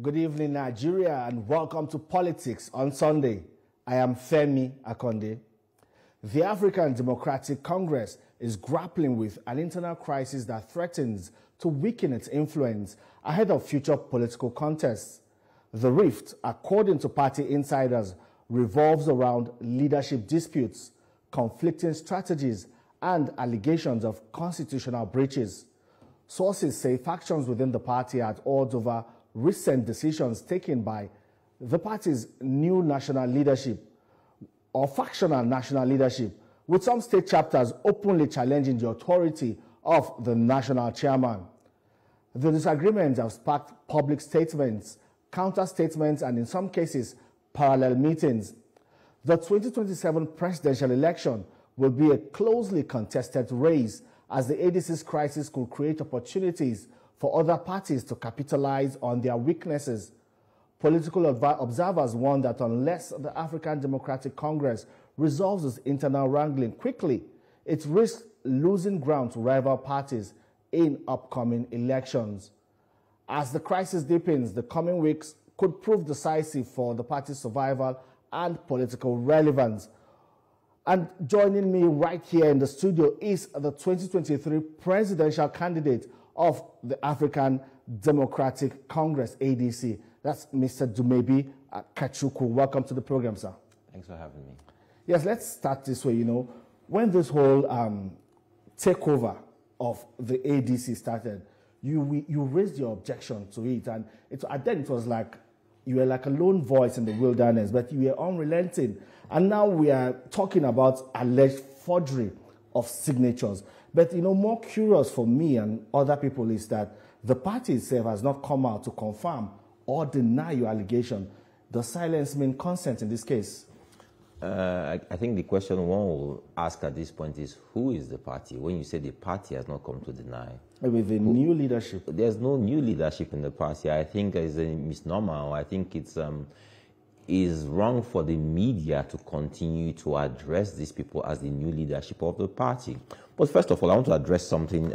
Good evening, Nigeria, and welcome to Politics on Sunday. I am Femi Akonde. The African Democratic Congress is grappling with an internal crisis that threatens to weaken its influence ahead of future political contests. The rift, according to party insiders, revolves around leadership disputes, conflicting strategies, and allegations of constitutional breaches. Sources say factions within the party are at odds over recent decisions taken by the party's new national leadership or factional national leadership, with some state chapters openly challenging the authority of the national chairman. The disagreements have sparked public statements, counter-statements, and in some cases, parallel meetings. The 2027 presidential election will be a closely contested race, as the ADC's crisis could create opportunities for other parties to capitalize on their weaknesses. Political observers warn that unless the African Democratic Congress resolves its internal wrangling quickly, it risks losing ground to rival parties in upcoming elections. As the crisis deepens, the coming weeks could prove decisive for the party's survival and political relevance. And joining me right here in the studio is the 2023 presidential candidate of the African Democratic Congress, ADC. That's Mr. Dumebi Kachukwu. Welcome to the program, sir. Thanks for having me. Yes, let's start this way. When this whole takeover of the ADC started, you raised your objection to it, and then it was like you were like a lone voice in the wilderness, but you were unrelenting. And now we are talking about alleged forgery of signatures. But, more curious for me and other people is that the party itself has not come out to confirm or deny your allegation. Does silence mean consent in this case? I think the question one will ask at this point is, who is the party? When you say the party has not come to deny. With the new leadership. There's no new leadership in the party. I think it's a misnomer. I think it's is wrong for the media to continue to address these people as the new leadership of the party. But first of all, I want to address something.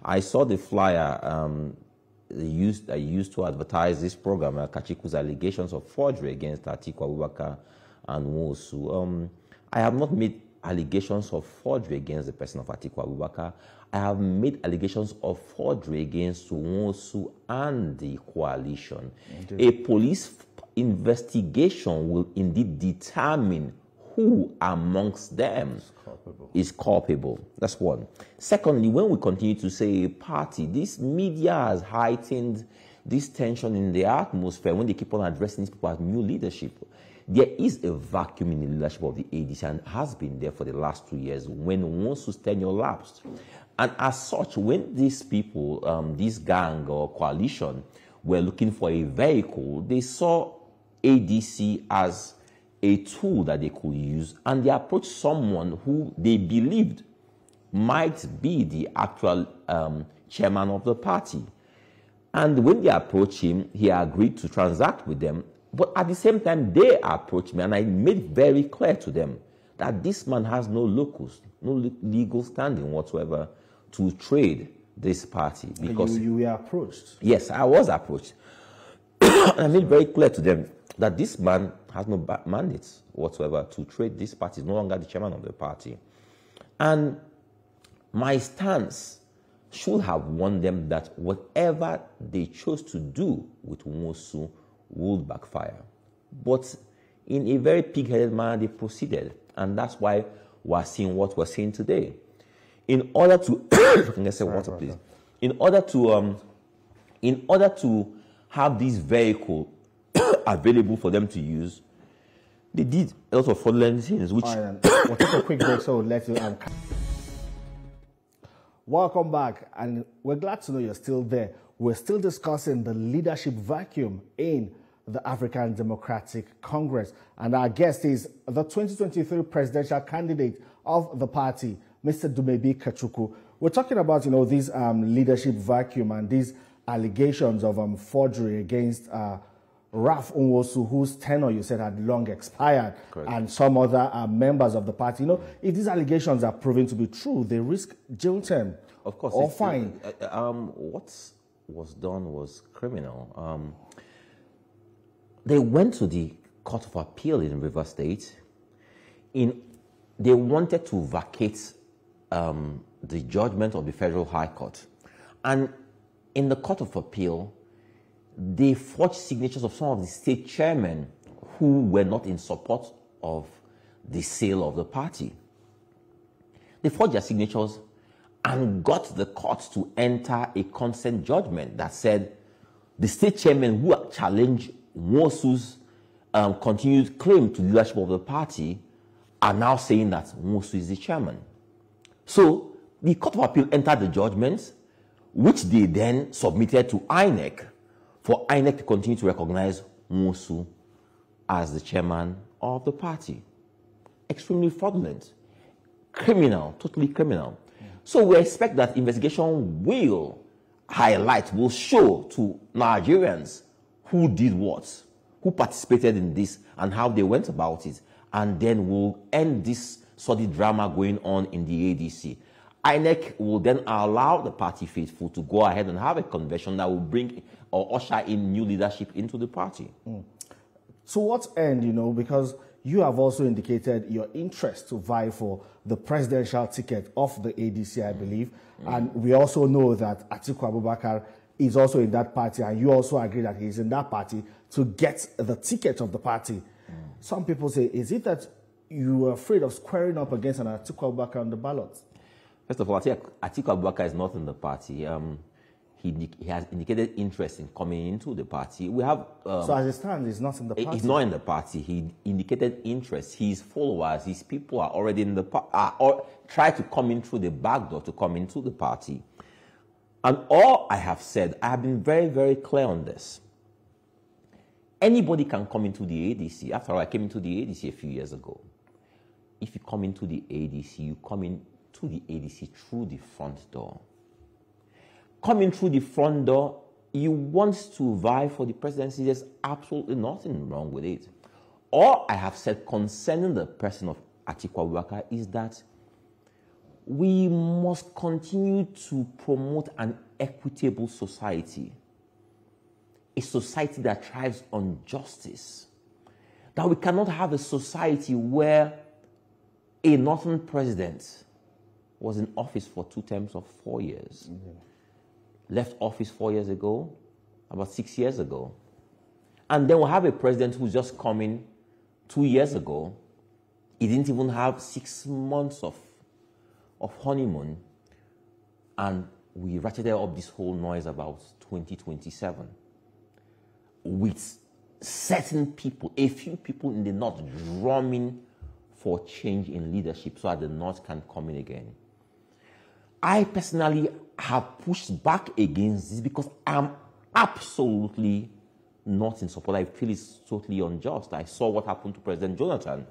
I saw the flyer used to advertise this program, Kachukwu's allegations of forgery against Atiku Abubakar and Nwosu. I have not made allegations of forgery against the person of Atiku Abubakar. I have made allegations of forgery against Nwosu and the coalition. Indeed. A police investigation will indeed determine who amongst them is culpable. That's one. Secondly, when we continue to say a party, this media has heightened this tension in the atmosphere when they keep on addressing these people as new leadership. There is a vacuum in the leadership of the ADC and has been there for the last 2 years when Nwosu's tenure lapsed. And as such, when these people, this gang or coalition, were looking for a vehicle, they saw ADC as a tool that they could use, and they approached someone who they believed might be the actual chairman of the party. And when they approached him, he agreed to transact with them. But at the same time, they approached me, and I made very clear to them that this man has no locus, no legal standing whatsoever to trade this party. Because you were approached? Yes, I was approached. I made very clear to them that this man has no mandates whatsoever to trade this party. He's no longer the chairman of the party. And my stance should have warned them that whatever they chose to do with Nwosu would backfire. But in a very pig-headed manner, they proceeded. And that's why we're seeing what we're seeing today. In order to, can I say water, please? In order to have this vehicle available for them to use, they did a lot of fraudulent things, which... All right, we'll take a quick break, so we'll let you... Welcome back, and we're glad to know you're still there. We're still discussing the leadership vacuum in the African Democratic Congress, and our guest is the 2023 presidential candidate of the party, Mr. Dumebi Kachukwu. We're talking about, this leadership vacuum and these allegations of forgery against Ralph Nwosu, whose tenure you said had long expired, correct, and some other members of the party. If these allegations are proven to be true, they risk jail term, of course, or fine. was done was criminal. They went to the Court of Appeal in Rivers State. They wanted to vacate the judgment of the Federal High Court. And in the Court of Appeal, they forged signatures of some of the state chairmen who were not in support of the sale of the party. They forged their signatures and got the court to enter a consent judgment that said the state chairmen who challenged Nwosu's continued claim to leadership of the party are now saying that Nwosu is the chairman. So the Court of Appeal entered the judgment, which they then submitted to INEC for INEC to continue to recognize Nwosu as the chairman of the party. Extremely fraudulent, criminal, totally criminal. Yeah. So we expect that investigation will highlight, will show to Nigerians who did what, who participated in this, and how they went about it, and then we'll end this sordid drama going on in the ADC. INEC will then allow the party faithful to go ahead and have a convention that will bring or usher in new leadership into the party. To what end, because you have also indicated your interest to vie for the presidential ticket of the ADC, I believe, and we also know that Atiku Abubakar is also in that party, and you also agree that he's in that party to get the ticket of the party. Some people say, is it that you are afraid of squaring up against an Atiku Abubakar on the ballot? First of all, Atiku Abubakar is not in the party. He has indicated interest in coming into the party. We have so as it stands, he's not in the party. He's not in the party. He indicated interest. His followers, his people are already in the party, or try to come in through the back door to come into the party. And all I have said, I have been very, very clear on this. Anybody can come into the ADC. After all, I came into the ADC a few years ago. If you come into the ADC, you come into the ADC through the front door. Coming through the front door, you want to vie for the presidency, there's absolutely nothing wrong with it. All I have said concerning the person of Atiku Abubakar is that we must continue to promote an equitable society, a society that thrives on justice. That we cannot have a society where a northern president was in office for 2 terms of 4 years. Left office 4 years ago, about 6 years ago. And then we'll have a president who's just come in 2 years ago. He didn't even have 6 months of honeymoon. And we ratcheted up this whole noise about 2027. With certain people, a few people in the north drumming for change in leadership so that the north can come in again. I personally have pushed back against this because I'm absolutely not in support. I feel it's totally unjust. I saw what happened to President Jonathan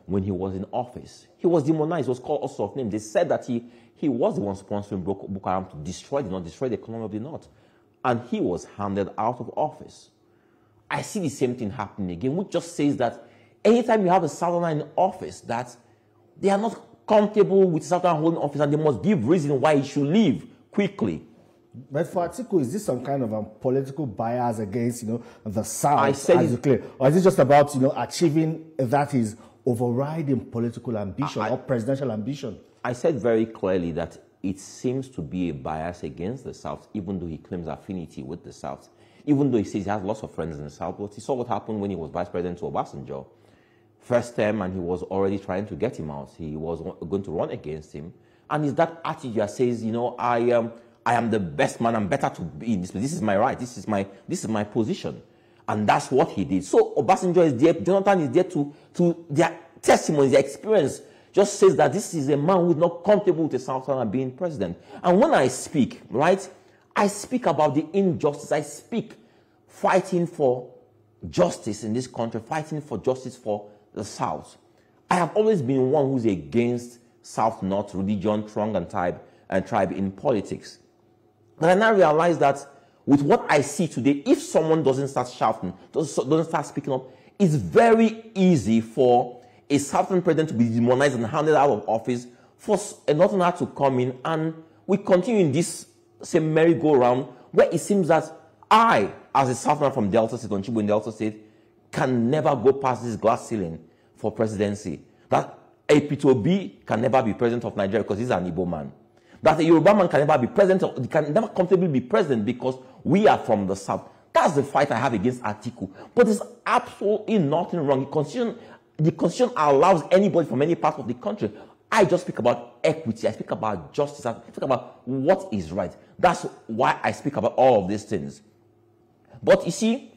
when he was in office. He was demonized, he was called all sorts of names. They said that he was the one sponsoring Boko Haram to destroy the north, destroy the economy of the north. And he was handed out of office. I see the same thing happening again, which just says that anytime you have a southerner in office, that they are not comfortable with Southern holding office and they must give reason why he should leave quickly. But for Atiku, is this some kind of a political bias against, the South, I said as you clear? Or is it just about, achieving that his overriding political ambition or presidential ambition? I said very clearly that it seems to be a bias against the South, even though he claims affinity with the South. Even though he says he has lots of friends in the South, but he saw what happened when he was vice president to Obasanjo. First term, and he was already trying to get him out. He was going to run against him. And it's that attitude that says, I am the best man, I'm better to be in this place. This is my right, this is my position. And that's what he did. So Obasanjo is there, Jonathan is there to their testimony, their experience just says that this is a man who is not comfortable with the Southerner being president. And when I speak, right, I speak about the injustice. I speak fighting for justice in this country, fighting for justice for the South. I have always been one who's against South-North religion, tongue, and tribe in politics. But I now realize that with what I see today, if someone doesn't start shouting, doesn't start speaking up, it's very easy for a Southern president to be demonized and handed out of office, for a Northerner to come in, and we continue in this same merry-go-round where it seems that I, as a Southerner from Delta State, on Chibwe in Delta State, can never go past this glass ceiling for presidency. That a Peter Obi can never be president of Nigeria because he's an Igbo man. That a Yoruba man can never be president, he can never comfortably be president because we are from the South. That's the fight I have against Atiku. But there's absolutely nothing wrong. The Constitution allows anybody from any part of the country. I just speak about equity. I speak about justice. I speak about what is right. That's why I speak about all of these things. But you see,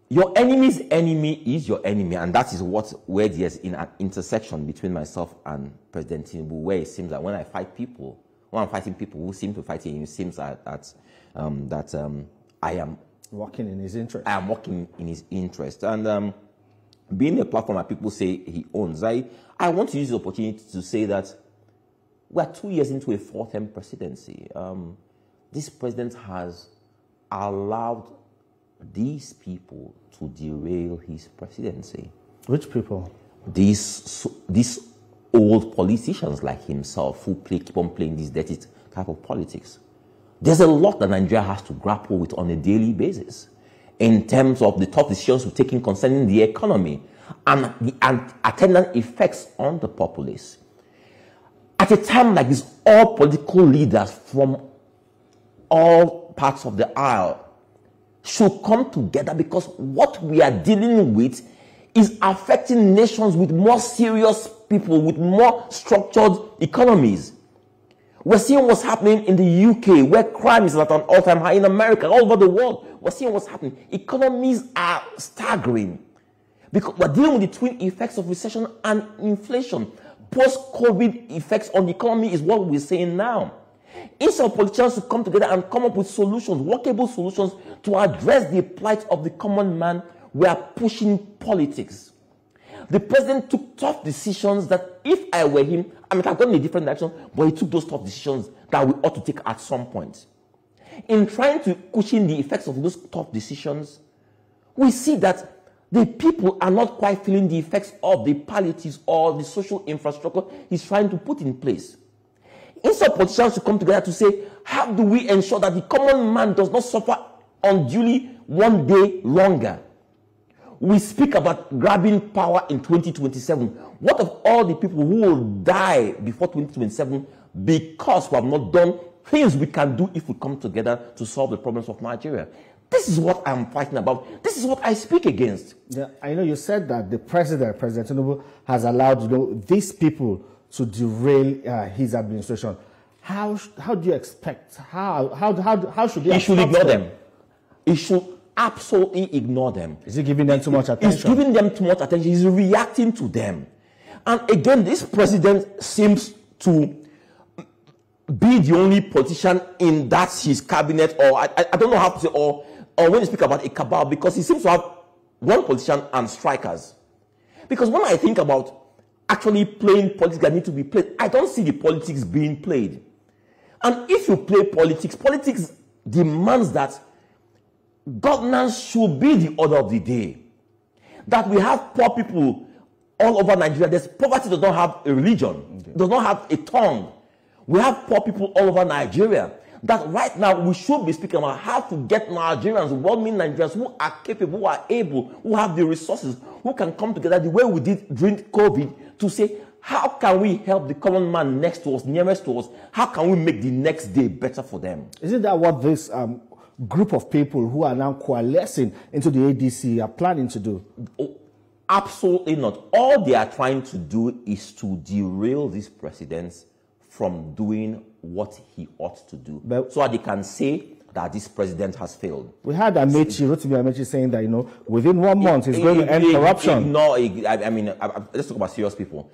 your enemy's enemy is your enemy, and that is where there's an intersection between myself and President Tinubu, where it seems that when I'm fighting people who seem to fight him, it seems that I am working in his interest. I am working in his interest, and being a platform that people say he owns, I want to use the opportunity to say that we're 2 years into a fourth-term presidency. This president has allowed these people to derail his presidency. Which people? These old politicians like himself who keep on playing this dirty type of politics. There's a lot that Nigeria has to grapple with on a daily basis in terms of the tough decisions we're taking concerning the economy and the attendant effects on the populace. At a time like this, all political leaders from all parts of the aisle should come together, because what we are dealing with is affecting nations with more serious people, with more structured economies. We're seeing what's happening in the UK, where crime is at an all-time high. In America, all over the world, we're seeing what's happening. Economies are staggering because we're dealing with the twin effects of recession and inflation. Post-COVID effects on the economy is what we're seeing now. Instead of politicians to come together and come up with solutions, workable solutions to address the plight of the common man, we are pushing politics. The president took tough decisions that, if I were him, I might have gone in a different direction, but he took those tough decisions that we ought to take at some point. In trying to cushion the effects of those tough decisions, we see that the people are not quite feeling the effects of the palliatives or the social infrastructure he's trying to put in place. Instead of politicians to come together to say, how do we ensure that the common man does not suffer unduly one day longer? We speak about grabbing power in 2027. What of all the people who will die before 2027 because we have not done things we can do if we come together to solve the problems of Nigeria? This is what I'm fighting about. This is what I speak against. Yeah, I know you said that the President Tinubu, has allowed these people to derail his administration. How do you expect? How should he? He should ignore them. He should absolutely ignore them. Is he giving them too much attention? He's giving them too much attention. He's reacting to them. And again, this president seems to be the only politician in that his cabinet, or I don't know how to say, or when you speak about a cabal, because he seems to have one politician and strikers. Because when I think about actually playing politics that need to be played, I don't see the politics being played. And if you play politics, politics demands that governance should be the order of the day. That we have poor people all over Nigeria. There's poverty does not have a religion, does not have a tongue. We have poor people all over Nigeria. That right now we should be speaking about how to get Nigerians, well-meaning Nigerians who are capable, who are able, who have the resources, who can come together the way we did during COVID to say, how can we help the common man next to us, nearest to us? How can we make the next day better for them? Isn't that what this group of people who are now coalescing into the ADC are planning to do? Oh, absolutely not. All they are trying to do is to derail these presidents from doing what he ought to do, so that they can say that this president has failed. We had Rotimi Amechi saying that, within 1 month he's going to end corruption. No, let's talk about serious people.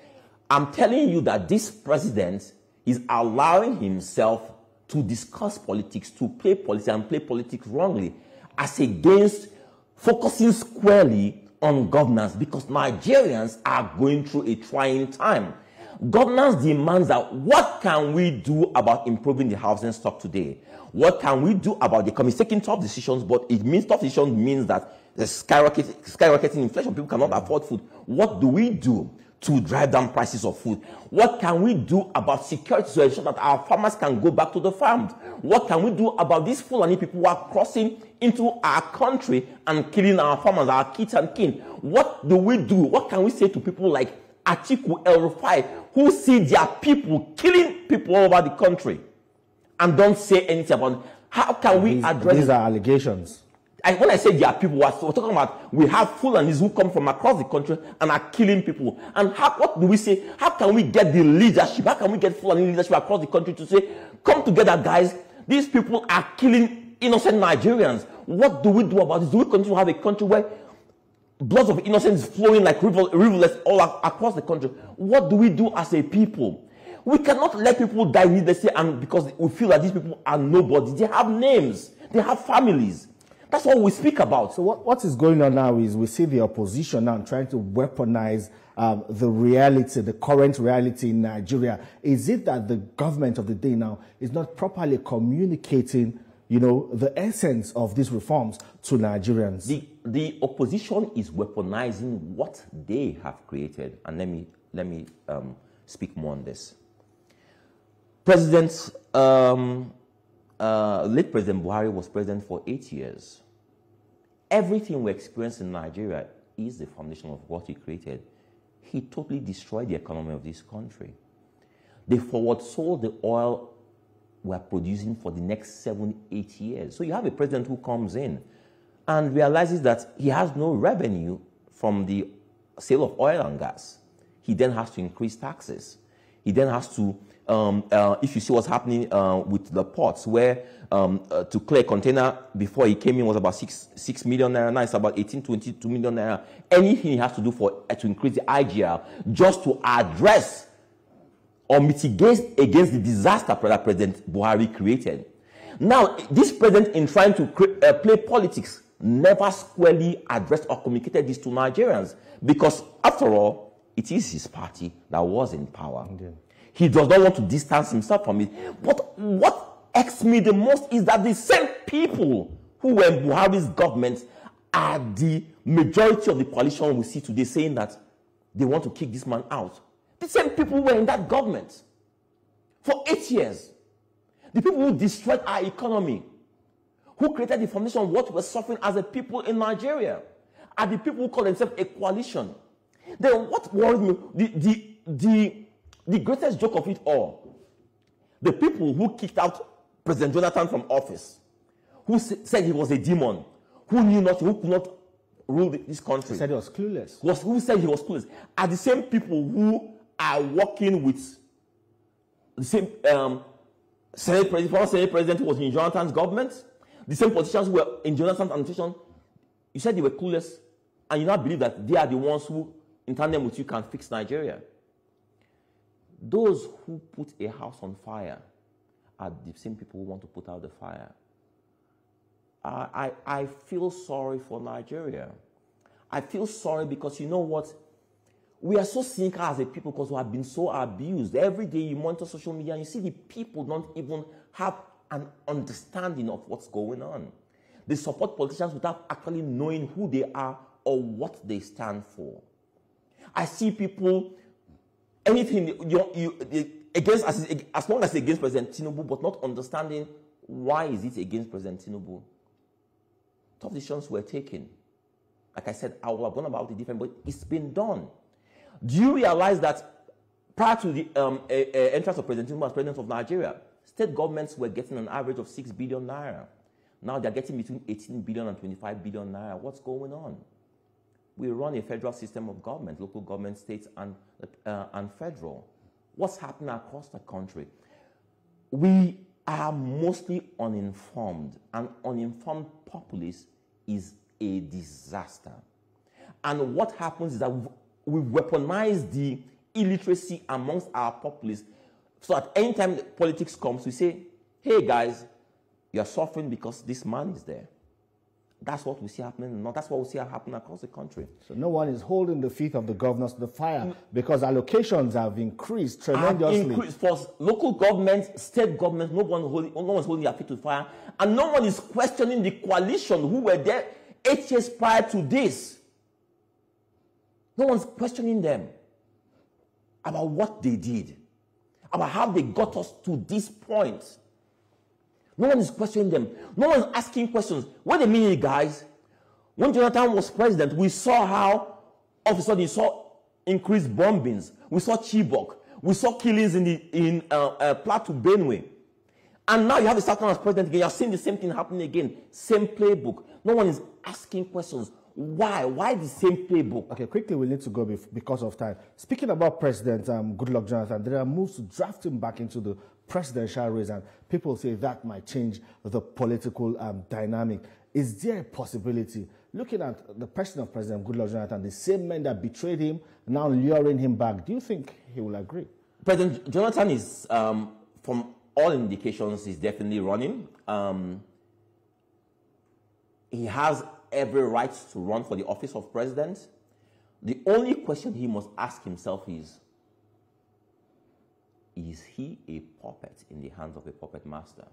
I'm telling you that this president is allowing himself to discuss politics, to play politics and play politics wrongly, as against focusing squarely on governance, because Nigerians are going through a trying time. Governance demands that what can we do about improving the housing stock today? What can we do about the economy? It's taking tough decisions, but it means tough decisions means that there's skyrocketing inflation. People cannot afford food. What do we do to drive down prices of food? What can we do about security to ensure that our farmers can go back to the farms? What can we do about these Fulani people who are crossing into our country and killing our farmers, our kids and kin? What do we do? What can we say to people like Atiku, El-Rufai, who see their people killing people all over the country and don't say anything about it? How can we address these are allegations? And when I say there are people, we're talking about we have Fulanis who come from across the country and are killing people. And what do we say? How can we get the leadership? How can we get Fulani leadership across the country to say, come together, guys, these people are killing innocent Nigerians. What do we do about this? Do we continue to have a country where blood of innocents is flowing like rivulets all across the country? What do we do as a people? We cannot let people die needlessly and because we feel that these people are nobody. They have names. They have families. That's what we speak about. So what is going on now is we see the opposition now trying to weaponize the reality, the current reality in Nigeria. Is it that the government of the day now is not properly communicating, you know, the essence of these reforms to Nigerians? The opposition is weaponizing what they have created. And let me speak more on this. Late President Buhari was president for 8 years. Everything we experience in Nigeria is the foundation of what he created. He totally destroyed the economy of this country. They forward sold the oil we're producing for the next 7-8 years. So you have a president who comes in and realizes that he has no revenue from the sale of oil and gas. He then has to increase taxes. He then has to, if you see what's happening with the ports, where to clear a container before he came in was about 6 million naira, now it's about 22 million naira. Anything he has to do to increase the IGR just to address or mitigate against the disaster that President Buhari created. Now, this president, in trying to play politics, never squarely addressed or communicated this to Nigerians because, after all, it is his party that was in power. Indeed. He does not want to distance himself from it. But what irks me the most is that the same people who were in Buhari's government are the majority of the coalition we see today saying that they want to kick this man out. The same people who were in that government for 8 years. The people who destroyed our economy, who created the foundation of what we're suffering as a people in Nigeria, are the people who call themselves a coalition. Then what worries me, the greatest joke of it all, the people who kicked out President Jonathan from office, who said he was a demon, who knew nothing, who could not rule this country. He said he was clueless. Who said he was clueless, are the same people who are working with the same former Senate President who was in Jonathan's government, the same politicians who were in Jonathan's administration. You said they were clueless, and you now believe that they are the ones who, in tandem with you, can fix Nigeria. Those who put a house on fire are the same people who want to put out the fire. I feel sorry for Nigeria. I feel sorry because you know what? We are so cynical as a people because we have been so abused. Every day you monitor social media and you see the people don't even have an understanding of what's going on. They support politicians without actually knowing who they are or what they stand for. I see people, anything against, as long as it's against President Tinubu, but not understanding why is it against President Tinubu. Tough decisions were taken. Like I said, I would have gone about it different, but it's been done. Do you realize that prior to the entrance of President Tinubu as president of Nigeria, state governments were getting an average of 6 billion naira. Now they're getting between 18 billion and 25 billion naira. What's going on? We run a federal system of government, local government, states, and federal. What's happening across the country? We are mostly uninformed. An uninformed populace is a disaster. And what happens is that we weaponize the illiteracy amongst our populace. So at any time politics comes, we say, hey guys, you're suffering because this man is there. That's what we see happening. That's what we see happening across the country. So no one is holding the feet of the governors to the fire because allocations have increased tremendously. For local government, state government, no one's holding their feet to the fire. And no one is questioning the coalition who were there 8 years prior to this. No one's questioning them. about what they did, about how they got us to this point. No one is questioning them. No one is asking questions. Wait a minute, guys. When Jonathan was president, we saw how all of a sudden you saw increased bombings. We saw Chibok. We saw killings in Plateau, Benue. And now you have the South as president again. You're seeing the same thing happening again. Same playbook. No one is asking questions. Why? Why the same playbook? Okay, quickly, we need to go because of time. Speaking about President Goodluck Jonathan, there are moves to draft him back into the presidential race, and people say that might change the political dynamic. Is there a possibility, looking at the person of President Goodluck Jonathan, the same men that betrayed him, now luring him back, do you think he will agree? President Jonathan is, from all indications, is definitely running. He has every right to run for the office of president. The only question he must ask himself is he a puppet in the hands of a puppet master?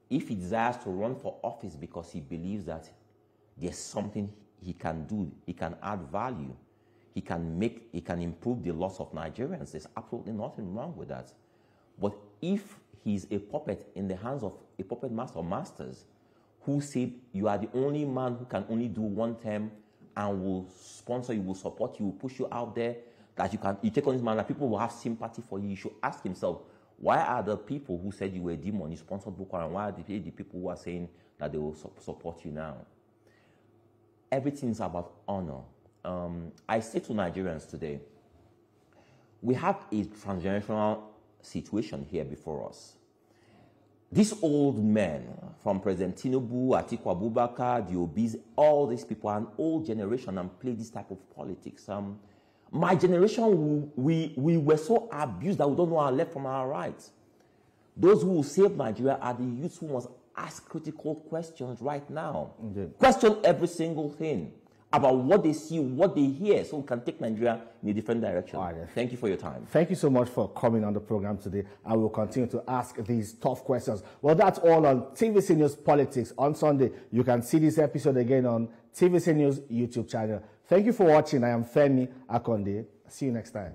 If he desires to run for office because he believes that there's something he can do, he can add value, he can improve the loss of Nigerians, there's absolutely nothing wrong with that. But if he's a puppet in the hands of a puppet master or masters who say you are the only man who can only do one term and will sponsor you, will support you, will push you out there, that you take on this man, that people will have sympathy for you, you should ask himself, why are the people who said you were a demon, you sponsored Boko Haram, why are the people who are saying that they will support you now? Everything's about honor. I say to Nigerians today, we have a transgenerational situation here before us. These old men, from President Tinubu, Atiku Abubakar, the Obis, all these people are an old generation and play this type of politics. My generation, we were so abused that we don't know our left from our right. Those who will save Nigeria are the youths who must ask critical questions right now. Indeed. Question every single thing about what they see, what they hear, so we can take Nigeria in a different direction. All right. Thank you for your time. Thank you so much for coming on the program today. I will continue to ask these tough questions. Well, that's all on TVC News Politics on Sunday. You can see this episode again on TVC News YouTube channel. Thank you for watching. I am Femi Akonde. See you next time.